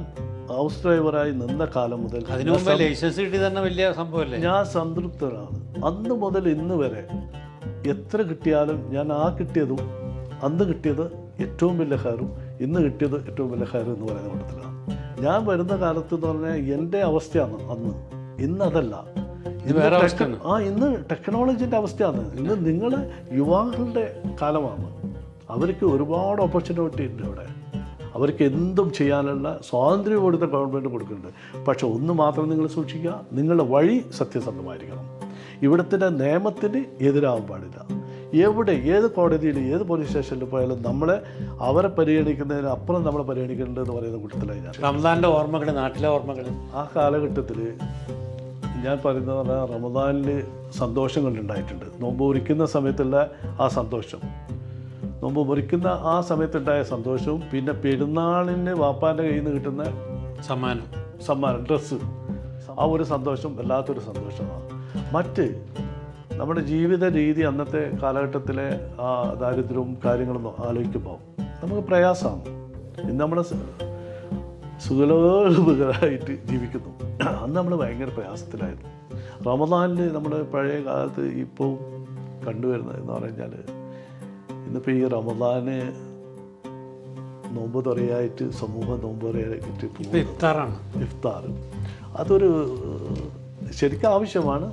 ഹൗസ് ഡ്രൈവറായി നിന്ന കാലം മുതൽ ലൈസൻസ് കിട്ടി തന്നെ വലിയ സംഭവമല്ലേ, ഞാൻ സംതൃപ്തനാണ്. അന്ന് മുതൽ ഇന്ന് വരെ എത്ര കിട്ടിയാലും ഞാൻ കിട്ടിയതും അന്ന് കിട്ടിയത് ഏറ്റവും വലിയ ഹയറും ഇന്ന് കിട്ടിയത് ഏറ്റവും വലിയ ഹയറും എന്ന് പറയുന്ന കൂട്ടത്തിലാണ്. ഞാൻ വരുന്ന കാലത്ത് എന്ന് പറഞ്ഞാൽ എൻ്റെ അവസ്ഥയാണ് അന്ന്, ഇന്നതല്ല. ഇന്ന് ടെക്നോളജിൻ്റെ അവസ്ഥയാണ്. ഇന്ന് നിങ്ങളെ യുവാക്കളുടെ കാലമാണ്. അവർക്ക് ഒരുപാട് ഓപ്പർച്യൂണിറ്റി ഉണ്ട് ഇവിടെ. അവർക്ക് എന്തും ചെയ്യാനുള്ള സ്വാതന്ത്ര്യം കൊടുത്ത ഗവൺമെൻറ് കൊടുക്കുന്നുണ്ട്. പക്ഷെ ഒന്ന് മാത്രം നിങ്ങൾ സൂക്ഷിക്കുക, നിങ്ങളുടെ വഴി സത്യസന്ധമായിരിക്കണം. ഇവിടുത്തെ നിയമത്തിന് എതിരാകാൻ പാടില്ല. എവിടെ ഏത് കോടതിയിൽ ഏത് പോലീസ് സ്റ്റേഷനിൽ പോയാലും അവരെ പരിഗണിക്കുന്നതിന് അപ്പുറം നമ്മളെ പരിഗണിക്കുന്നുണ്ട് എന്ന് പറയുന്ന കൂട്ടത്തിലായി ഞാൻ. റമദാൻ്റെ ഓർമ്മകൾ, നാട്ടിലെ ഓർമ്മകൾ. ആ കാലഘട്ടത്തിൽ ഞാൻ പറയുന്നത് പറഞ്ഞാൽ റമദാനിൽ സന്തോഷങ്ങളുണ്ടായിട്ടുണ്ട്. നോമ്പ് മുറിക്കുന്ന സമയത്തുള്ള ആ സന്തോഷം, നോമ്പ് മുറിക്കുന്ന ആ സമയത്തുണ്ടായ സന്തോഷവും പിന്നെ പെരുന്നാളിന് വാപ്പാൻ്റെ കയ്യിൽ നിന്ന് കിട്ടുന്ന സമ്മാനം ഡ്രസ്സ്, ആ ഒരു സന്തോഷം വല്ലാത്തൊരു സന്തോഷമാണ്. മറ്റ് നമ്മുടെ ജീവിത രീതി അന്നത്തെ കാലഘട്ടത്തിലെ ആ ദാരിദ്ര്യവും കാര്യങ്ങളും ആലോചിക്കുമ്പോൾ നമുക്ക് പ്രയാസമാണ്. ഇന്ന് നമ്മൾ സുഖലോലുപകരമായിട്ട് ജീവിക്കുന്നു. അന്ന് നമ്മൾ ഭയങ്കര പ്രയാസത്തിലായിരുന്നു. റമദാനിൽ നമ്മൾ പഴയ കാലത്ത് ഇപ്പോൾ കണ്ടുവരുന്നത് എന്ന് പറഞ്ഞാൽ ഇന്നിപ്പോൾ ഈ റമദാന് നോമ്പ് തുറയായിട്ട് സമൂഹം നോമ്പ് തുറയായിട്ട് ഇഫ്താർ അതൊരു ശരിക്കും ആവശ്യമാണ്.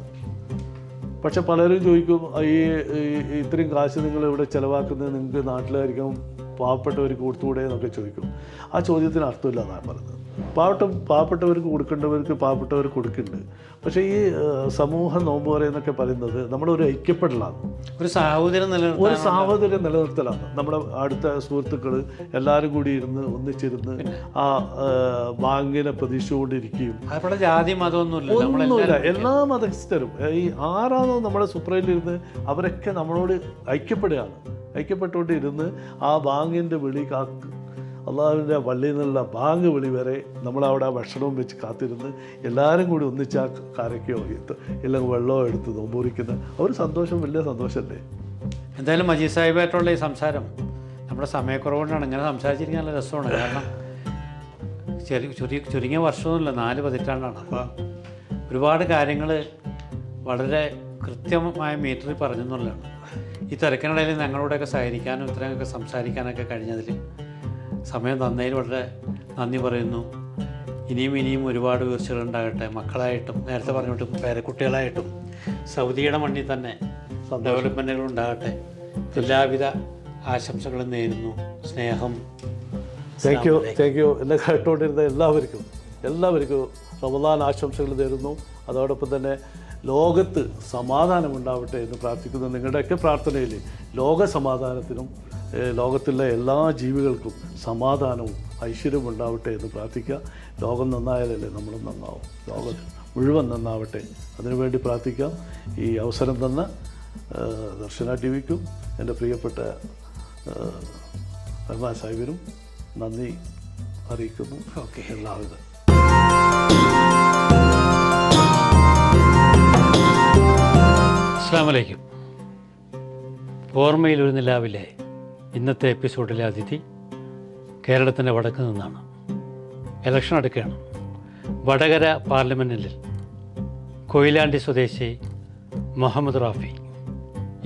പക്ഷെ പലരും ചോദിക്കും, ഇത്രയും കാശ് നിങ്ങൾ ഇവിടെ ചിലവാക്കുന്നത് നിങ്ങൾക്ക് നാട്ടിലായിരിക്കും പാവപ്പെട്ടവർക്ക് കൊടുത്തുകൂടെ എന്നൊക്കെ ചോദിക്കും. ആ ചോദ്യത്തിന് അർത്ഥമില്ല എന്നാണ് പറയുന്നത്. പാവപ്പെട്ടവർക്ക് കൊടുക്കേണ്ടവർക്ക് പാവപ്പെട്ടവർ കൊടുക്കുന്നുണ്ട്. പക്ഷേ ഈ സമൂഹ നോമ്പ് പറയുന്നൊക്കെ പറയുന്നത് നമ്മളൊരു ഐക്യപ്പെടലാണ്, ഒരു സാഹോദര്യം നിലനിർത്തലാണ്. നമ്മുടെ അടുത്ത സുഹൃത്തുക്കൾ എല്ലാവരും കൂടി ഒന്നിച്ചിരുന്ന് ആ ബാങ്കിനെ പ്രതീക്ഷിച്ചുകൊണ്ടിരിക്കുകയും ഒന്നുമില്ല. എല്ലാ മതസ്ഥരും ഈ ആരാണോ നമ്മുടെ സുപ്രയിലിരുന്ന് അവരൊക്കെ നമ്മളോട് ഐക്യപ്പെട്ടുകൊണ്ടിരുന്ന് ആ ബാങ്കിൻ്റെ വിളി അള്ളാഹുവിൻ്റെ പള്ളിയിൽ നിന്നുള്ള ബാങ്ക് വിളി വരെ നമ്മളവിടെ ഭക്ഷണവും വെച്ച് കാത്തിരുന്ന് എല്ലാവരും കൂടി ഒന്നിച്ച് ആ കരയ്ക്കോ എല്ലാം വെള്ളമോ എടുത്ത് നോമ്പൂരിക്കുന്ന ഒരു സന്തോഷം വലിയ സന്തോഷമല്ലേ. എന്തായാലും മജീദ് സാഹിബായിട്ടുള്ള ഈ സംസാരം നമ്മുടെ സമയക്കുറവുകൊണ്ടാണ് ഇങ്ങനെ സംസാരിച്ചിരിക്കാൻ നല്ല രസമാണ്. കാരണം ചുരുങ്ങിയ വർഷമൊന്നുമില്ല, 4 പതിറ്റാണ്ടാണ്. അപ്പോൾ ഒരുപാട് കാര്യങ്ങൾ വളരെ കൃത്യമായ മീറ്ററിൽ പറഞ്ഞു എന്നുള്ളതാണ്. ഈ തിരക്കിനിടയിൽ ഞങ്ങളോടൊക്കെ സഹകരിക്കാനും ഇത്രയൊക്കെ സംസാരിക്കാനൊക്കെ കഴിഞ്ഞതിൽ സമയം തന്നതിൽ വളരെ നന്ദി പറയുന്നു. ഇനിയും ഒരുപാട് വീഴ്ചകളുണ്ടാകട്ടെ. മക്കളായിട്ടും നേരത്തെ പറഞ്ഞിട്ടും പേരക്കുട്ടികളായിട്ടും സൗദിയുടെ മണ്ണിൽ തന്നെ ഡെവലപ്മെൻറ്റുകൾ ഉണ്ടാകട്ടെ. എല്ലാവിധ ആശംസകളും നേരുന്നു. സ്നേഹം. Thank you. എന്നെ കേട്ടുകൊണ്ടിരുന്ന എല്ലാവർക്കും റമദാൻ ആശംസകൾ നേരുന്നു. അതോടൊപ്പം തന്നെ ലോകത്ത് സമാധാനമുണ്ടാവട്ടെ എന്ന് പ്രാർത്ഥിക്കുന്നു. നിങ്ങളുടെയൊക്കെ പ്രാർത്ഥനയിൽ ലോക സമാധാനത്തിനും ലോകത്തിലെ എല്ലാ ജീവികൾക്കും സമാധാനവും ഐശ്വര്യവും ഉണ്ടാവട്ടെ എന്ന് പ്രാർത്ഥിക്കുക. ലോകം നന്നായാലല്ലേ നമ്മളും നന്നാവും. ലോകം മുഴുവൻ നന്നാവട്ടെ, അതിനുവേണ്ടി പ്രാർത്ഥിക്കാം. ഈ അവസരം തന്ന ദർശന ടി വിക്കും എൻ്റെ പ്രിയപ്പെട്ട റഹ്മാൻ സാഹിബിനും നന്ദി അറിയിക്കുന്നു. എല്ലാവിധ അസ്സലാമു അലൈക്കും. ഓർമ്മയിൽ ഒരു നിലാവിലെ ഇന്നത്തെ എപ്പിസോഡിലെ അതിഥി കേരളത്തിൻ്റെ വടക്ക് നിന്നാണ്. ഇലക്ഷൻ അടുക്കുകയാണ്. വടകര പാർലമെൻറ്റിൽ കൊയിലാണ്ടി സ്വദേശി മുഹമ്മദ് റാഫി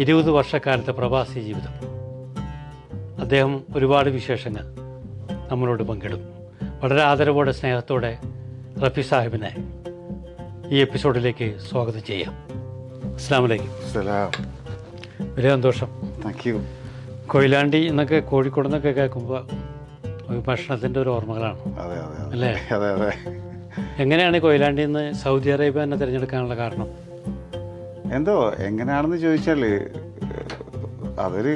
20 വർഷക്കാലത്തെ പ്രവാസി ജീവിതം. അദ്ദേഹം ഒരുപാട് വിശേഷങ്ങൾ നമ്മളോട് പങ്കിടും. വളരെ ആദരവോടെ സ്നേഹത്തോടെ റഫി സാഹിബിനെ ഈ എപ്പിസോഡിലേക്ക് സ്വാഗതം ചെയ്യാം. അസ്സലാമു അലൈക്കും. സലാം. വലിയ സന്തോഷം. Thank you. കൊയിലാണ്ടി എന്നൊക്കെ കോഴിക്കോട് നിന്നൊക്കെ കേൾക്കുമ്പോൾ ഒരു ഭക്ഷണത്തിൻ്റെ ഒരു ഓർമ്മകളാണ്. അതെ അതെ അല്ലേ? അതെ അതെ. എങ്ങനെയാണ് കൊയിലാണ്ടിയിൽ നിന്ന് സൗദി അറേബ്യ തന്നെ തിരഞ്ഞെടുക്കാനുള്ള കാരണം? എന്തോ എങ്ങനെയാണെന്ന് ചോദിച്ചാൽ അതൊരു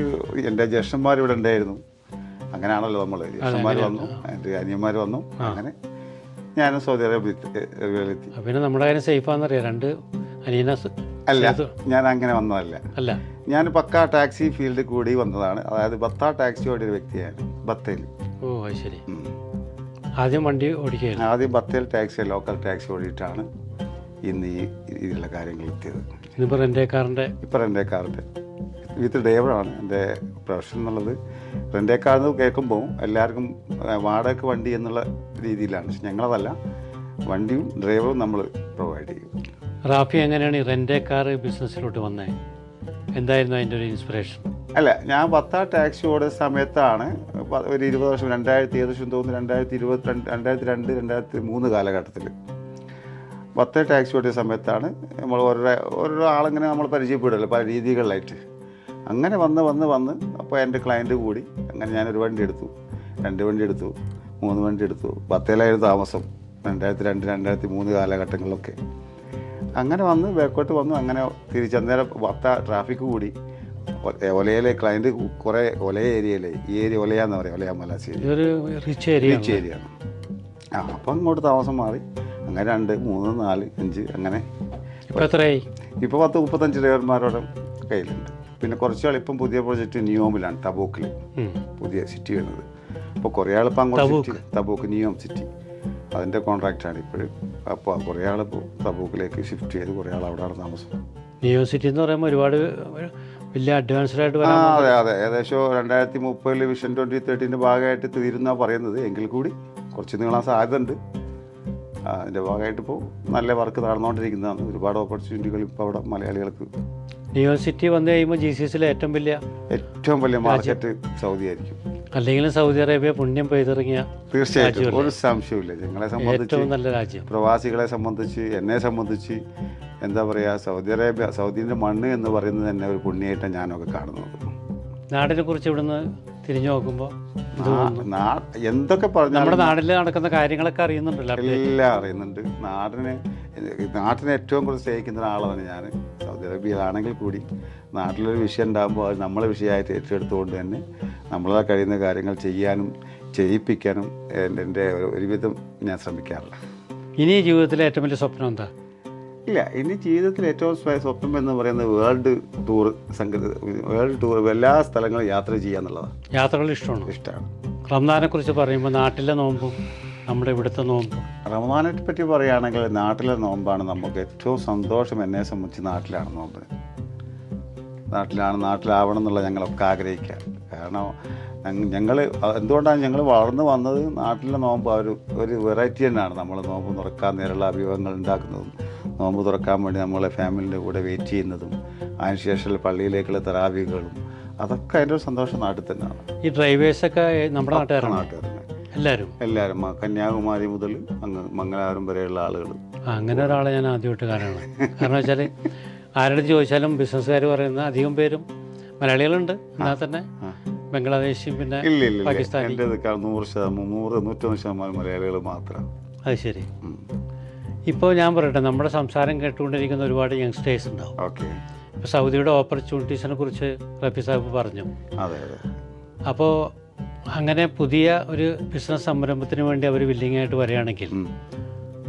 എൻ്റെ ജ്യേഷ്ഠന്മാർ ഇവിടെ ഉണ്ടായിരുന്നു. അങ്ങനെയാണല്ലോ നമ്മൾ, ജ്യേഷ്ഠന്മാർ വന്നു, എൻ്റെ അനിയന്മാർ വന്നു, അങ്ങനെ ഞാനും സൗദി അറേബ്യയിലെത്തി. പിന്നെ നമ്മുടെ കാര്യം സേഫാണെന്നറിയാം. 2 അനിയന അല്ല, ഞാൻ അങ്ങനെ വന്നതല്ല. അല്ല, ഞാൻ പക്കാ ടാക്സി ഫീൽഡിൽ കൂടി വന്നതാണ്. അതായത് ബത്ത ടാക്സി ഓടിയ ഒരു വ്യക്തിയാണ് ബത്തയിൽ. ഓ അത് ശരി. ആദ്യം വണ്ടി ഓടിക്കുകയായിരുന്നു. ആദ്യം ബത്തയിൽ ടാക്സി, ലോക്കൽ ടാക്സി ഓടിയിട്ടാണ് ഇന്ന് ഈ ഇതിലുള്ള കാര്യങ്ങൾ എത്തിയത്. ഇതിപ്പോൾ റെൻ്റേക്കാറിൻ്റെ വിത്ത് ഡ്രൈവറാണ് എൻ്റെ പ്രൊഫഷൻ എന്നുള്ളത്. റെൻ്റേക്കാർന്ന് കേൾക്കുമ്പോൾ എല്ലാവർക്കും വാടകയ്ക്ക് വണ്ടി എന്നുള്ള രീതിയിലാണ്. പക്ഷെ ഞങ്ങളതല്ല, വണ്ടിയും ഡ്രൈവറും നമ്മൾ പ്രൊവൈഡ് ചെയ്യും. റാഫി എങ്ങനെയാണ് ഈ റെൻ്റേക്കാർ ബിസിനസ്സിലോട്ട് വന്നത്? എന്തായിരുന്നു അതിൻ്റെ ഒരു ഇൻസ്പിറേഷൻ? അല്ല, ഞാൻ ബത്ത ടാക്സി ഓടിയ സമയത്താണ് ഒരു 20 വർഷം, 2000 ഏകദേശം തോന്നുന്നു 2022, 2002, 2003 കാലഘട്ടത്തിൽ ബത്ത ടാക്സി ഓടിയ സമയത്താണ് നമ്മൾ ഓരോ ആളിങ്ങനെ നമ്മൾ പരിചയപ്പെടുമല്ലോ പല രീതികളിലായിട്ട്. അങ്ങനെ വന്ന് അപ്പോൾ എൻ്റെ ക്ലയൻറ്റ് കൂടി. അങ്ങനെ ഞാനൊരു വണ്ടി എടുത്തു, 2 വണ്ടി എടുത്തു, 3 വണ്ടി എടുത്തു. ബത്തയിലായിരുന്നു താമസം 2002, 2003 കാലഘട്ടങ്ങളിലൊക്കെ. അങ്ങനെ വന്ന് ബാക്കോട്ട് വന്നു. അങ്ങനെ തിരിച്ചന്നേരം ബത്ത ട്രാഫിക് കൂടി. ഒലയിലെ ക്ലയൻറ്റ് കുറേ ഒലയ ഏരിയയിലെ, ഈ ഏരിയ ഒലയാന്ന് പറയാം, ഒലയ മലാശ്ശേരി റിച്ച് ഏരിയയാണ്. അപ്പം അങ്ങോട്ട് താമസം മാറി. അങ്ങനെ 2, 3, 4, 5 അങ്ങനെ. ഇപ്പോൾ എത്രയായി? ഇപ്പോൾ 10-35 ഡ്രൈവർമാരോടെ കയ്യിലുണ്ട്. പിന്നെ കുറച്ചാൾ ഇപ്പം പുതിയ പ്രോജക്റ്റ് നിയോമിലാണ്, തബൂക്കിൽ പുതിയ സിറ്റി വരുന്നത്. അപ്പോൾ കുറേ ആളിപ്പോൾ അങ്ങോട്ട് തബൂക്ക് നിയോം സിറ്റി, അതിൻ്റെ കോൺട്രാക്റ്റാണ് ഇപ്പോഴും. അപ്പോൾ കുറേ ആളിപ്പോൾ തബൂക്കിലേക്ക് ഷിഫ്റ്റ് ചെയ്ത് കുറേ ആൾ അവിടെയാണ് താമസം. നിയോം സിറ്റി എന്ന് പറയുമ്പോൾ ഒരുപാട് വലിയ അഡ്വാൻസ്ഡ് ആയിട്ട് വരാം. അതെ അതെ, ഏകദേശം 2030 വിഷൻ 2030 ഭാഗമായിട്ട് തീരുന്ന പറയുന്നത്. എങ്കിൽ കൂടി കുറച്ച് നീളാൻ സാധ്യത ഉണ്ട്. അതിൻ്റെ ഭാഗമായിട്ട് ഇപ്പോൾ നല്ല വർക്ക് നടന്നുകൊണ്ടിരിക്കുന്നതാണ്. ഒരുപാട് ഓപ്പർച്യൂണിറ്റികൾ ഇപ്പോൾ അവിടെ മലയാളികൾക്ക്. നിയോം സിറ്റി വന്നു കഴിയുമ്പോൾ GCCയിലെ ഏറ്റവും വലിയ മാർക്കറ്റ് സൗദി ആയിരിക്കും. അല്ലെങ്കിലും സൗദി അറേബ്യ പുണ്യം പെയ്തിറങ്ങിയ തീർച്ചയായിട്ടും ഒരു സംശയമില്ല. ഞങ്ങളെ സംബന്ധിച്ച്, നല്ല രാജ്യം, പ്രവാസികളെ സംബന്ധിച്ച്, എന്നെ സംബന്ധിച്ച് എന്താ പറയുക, സൗദിൻ്റെ മണ്ണ് എന്ന് പറയുന്നത് തന്നെ ഒരു പുണ്യമായിട്ടാണ് ഞാനൊക്കെ കാണുന്നത്. നാടിനെ കുറിച്ച് ഇവിടുന്ന് തിരിഞ്ഞു നോക്കുമ്പോൾ എന്തൊക്കെ പറഞ്ഞു നമ്മുടെ നാട്ടിൽ നടക്കുന്ന കാര്യങ്ങളൊക്കെ അറിയുന്നുണ്ടല്ലോ, എല്ലാം അറിയുന്നുണ്ട്. നാട്ടിനെ ഏറ്റവും കൂടുതൽ സ്നേഹിക്കുന്ന ഒരാളാണ് ഞാൻ. സൗദി അറേബ്യയിലാണെങ്കിൽ കൂടി നാട്ടിലൊരു വിഷയം ഉണ്ടാകുമ്പോൾ അത് നമ്മളെ വിഷയമായിട്ട് ഏറ്റെടുത്തുകൊണ്ട് തന്നെ നമ്മളെ കഴിയുന്ന കാര്യങ്ങൾ ചെയ്യാനും ചെയ്യിപ്പിക്കാനും എൻ്റെ ഒരുവിധം ഞാൻ ശ്രമിക്കാറില്ല. ഇനി ജീവിതത്തിലെ ഏറ്റവും വലിയ സ്വപ്നം എന്താ? ഇല്ല, ഇനി ജീവിതത്തിൽ ഏറ്റവും സ്വപ്നം എന്ന് പറയുന്നത് വേൾഡ് ടൂർ എല്ലാ സ്ഥലങ്ങളും യാത്ര ചെയ്യുക എന്നുള്ളതാണ്. യാത്രകൾ ഇഷ്ടമാണ്. റമദാനെ കുറിച്ച് പറയുമ്പോൾ നാട്ടിലെ നോമ്പും നമ്മുടെ ഇവിടുത്തെ നോമ്പും. റമദാനെ പറ്റി പറയുകയാണെങ്കിൽ നാട്ടിലെ നോമ്പാണ് നമുക്ക് ഏറ്റവും സന്തോഷം. എന്നെ സംബന്ധിച്ച് നാട്ടിലാണ് നോമ്പ്. നാട്ടിലാവണം എന്നുള്ള ഞങ്ങളൊക്കെ ആഗ്രഹിക്കുക. കാരണം ഞങ്ങൾ എന്തുകൊണ്ടാണ് ഞങ്ങൾ വളർന്നു വന്നത്, നാട്ടിലെ നോമ്പ് ഒരു വെറൈറ്റി തന്നെയാണ്. നമ്മൾ നോമ്പ് തുറക്കാൻ നേരെയുള്ള അഭിമുഖങ്ങൾ ഉണ്ടാക്കുന്നതും, നോമ്പ് തുറക്കാൻ വേണ്ടി നമ്മളെ ഫാമിലിൻ്റെ കൂടെ വെയിറ്റ് ചെയ്യുന്നതും, അതിനുശേഷം പള്ളിയിലേക്കുള്ള തറാവീകളും, അതൊക്കെ അതിൻ്റെ ഒരു സന്തോഷം നാട്ടിൽ തന്നെയാണ്. ഈ ഡ്രൈവേഴ്സൊക്കെ നമ്മുടെ നാട്ടുകാരാണ് എല്ലാവരും കന്യാകുമാരി മുതൽ അങ്ങ് മംഗലാപുരം വരെയുള്ള ആളുകൾ. അങ്ങനെ ഒരാളെ ഞാൻ ആദ്യമായിട്ട് കാണുകയാണ്. കാരണം വെച്ചാൽ ആരുടെ ചോദിച്ചാലും ബിസിനസ്സുകാർ പറയുന്ന അധികം പേരും മലയാളികളുണ്ട്. എന്നാൽ തന്നെ ബംഗ്ലാദേശും പിന്നെ പാകിസ്ഥാനി 100-101% മലയാളികൾ മാത്രമാണ്. അത് ശരി. ഇപ്പോൾ ഞാൻ പറയട്ടെ, നമ്മുടെ സംസാരം കേട്ടുകൊണ്ടിരിക്കുന്ന ഒരുപാട് യങ്സ്റ്റേഴ്സ് ഉണ്ടാവും. ഓക്കെ. ഇപ്പോൾ സൗദിയുടെ ഓപ്പർച്യൂണിറ്റീസിനെ കുറിച്ച് റഫി സാഹിബ് പറഞ്ഞു. അതെ അതെ. അപ്പോൾ അങ്ങനെ പുതിയ ഒരു ബിസിനസ് സംരംഭത്തിന് വേണ്ടി അവർ വില്ലിംഗ് ആയിട്ട് വരികയാണെങ്കിൽ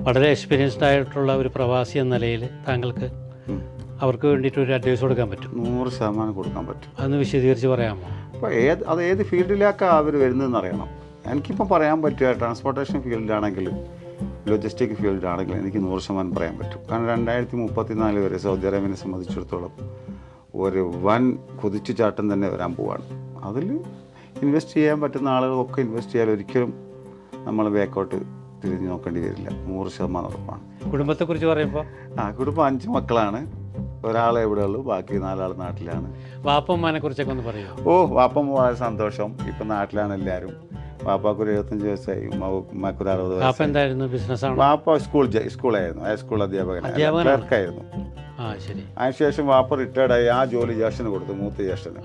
വളരെ എക്സ്പീരിയൻസ്ഡ് ആയിട്ടുള്ള ഒരു പ്രവാസി എന്ന നിലയിൽ താങ്കൾക്ക് അവർക്ക് വേണ്ടിയിട്ട് ഒരു അഡ്വൈസ് കൊടുക്കാൻ പറ്റും? 100% കൊടുക്കാൻ പറ്റും. അതൊന്ന് വിശദീകരിച്ച് പറയാമോ? അപ്പോൾ അത് ഏത് ഫീൽഡിലേക്കാണ് അവർ വരുന്നതെന്ന് അറിയണം. എനിക്കിപ്പോൾ പറയാൻ പറ്റുക ട്രാൻസ്പോർട്ടേഷൻ ഫീൽഡാണെങ്കിൽ, ലോജിസ്റ്റിക് ഫീൽഡാണെങ്കിൽ എനിക്ക് 100% പറയാൻ പറ്റും. കാരണം 2034 വരെ സൗദി അറേബ്യനെ സംബന്ധിച്ചിടത്തോളം ഒരു വൻ കുതിച്ചുചാട്ടം തന്നെ വരാൻ പോവാണ്. അതിൽ ഇൻവെസ്റ്റ് ചെയ്യാൻ പറ്റുന്ന ആളുകളൊക്കെ ഇൻവെസ്റ്റ് ചെയ്യാൻ ഒരിക്കലും നമ്മൾ ബാക്കോട്ട് തിരിഞ്ഞ് നോക്കേണ്ടി വരില്ല. 100% ഉറപ്പാണ്. കുടുംബത്തെക്കുറിച്ച് പറയുമ്പോൾ കുടുംബം 5 മക്കളാണ്. ഒരാളെ ഇവിടെ ഉള്ളൂ, ബാക്കി 4 ആൾ നാട്ടിലാണ്. വാപ്പമ്മനെ കുറിച്ചൊക്കെ ഒന്ന് പറയുമോ? വാപ്പമ്മ വളരെ സന്തോഷം. ഇപ്പം നാട്ടിലാണ് എല്ലാവരും. വാപ്പാക്കൊരു 75 വയസ്സായി, ഉമ്മാക്കൊരു 60 വയസ്സായി. എന്തായിരുന്നു ബിസിനസ്സാണ്? വാപ്പ സ്കൂളായിരുന്നു, ഹൈസ്കൂൾ ക്ലർക്കായിരുന്നു. അതിനുശേഷം വാപ്പ റിട്ടയർഡായി. ആ ജോലി ജ്യേഷ്ഠന് കൊടുത്തു, മൂത്ത ജ്യേഷ്ഠന്.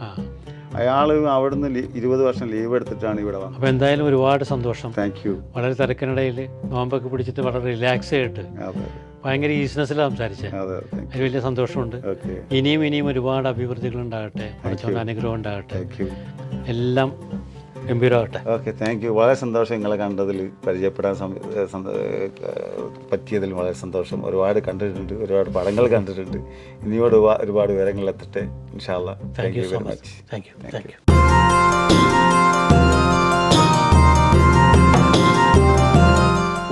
അയാൾ അവിടുന്ന് 20 വർഷം ലീവ് എടുത്തിട്ടാണ് ഇവിടെ വന്നത്. അപ്പോൾ എന്തായാലും ഒരുപാട് സന്തോഷം. Thank you. വളരെ തിരക്കിനിടയിൽ നോമ്പൊക്കെ പിടിച്ചിട്ട് വളരെ റിലാക്സ് ആയിട്ട് അതെ ഭയങ്കര ഈസിനെസ്സിലാണ് സംസാരിച്ചത്. അതെ അതിൽ വലിയ സന്തോഷമുണ്ട്. ഓക്കെ, ഇനിയും ഒരുപാട് അഭിവൃദ്ധികൾ ഉണ്ടാകട്ടെ, പഠിച്ചവൻ്റെ അനുഗ്രഹം ഉണ്ടാകട്ടെ, താങ്ക് യു. എല്ലാം ഗംഭീരമാകട്ടെ. Okay, thank you. വളരെ സന്തോഷം നിങ്ങളെ കണ്ടതിൽ, പരിചയപ്പെടാൻ പറ്റിയതിൽ വളരെ സന്തോഷം. ഒരുപാട് കണ്ടിട്ടുണ്ട്, ഒരുപാട് പടങ്ങൾ കണ്ടിട്ടുണ്ട്. ഇനിയോട് ഒരുപാട് വിവരങ്ങളിലെത്തട്ടെ ഇൻഷാ അല്ലാഹ്. Thank you very much. Thank you. Thank you.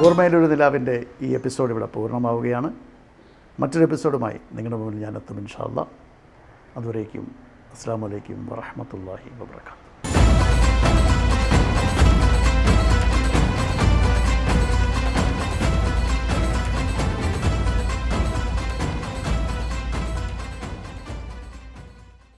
ഓർമ്മയിലൊരു നിലാവിൻ്റെ ഈ എപ്പിസോഡ് ഇവിടെ പൂർണ്ണമാവുകയാണ്. മറ്റൊരു എപ്പിസോഡുമായി നിങ്ങളുടെ മുന്നിൽ ഞാൻ എത്തും ഇൻഷാ അല്ലാഹ്. അതുവരേക്കും അസ്സലാമു അലൈക്കും വറഹ്മത്തുള്ളാഹി വബറകാതുഹു.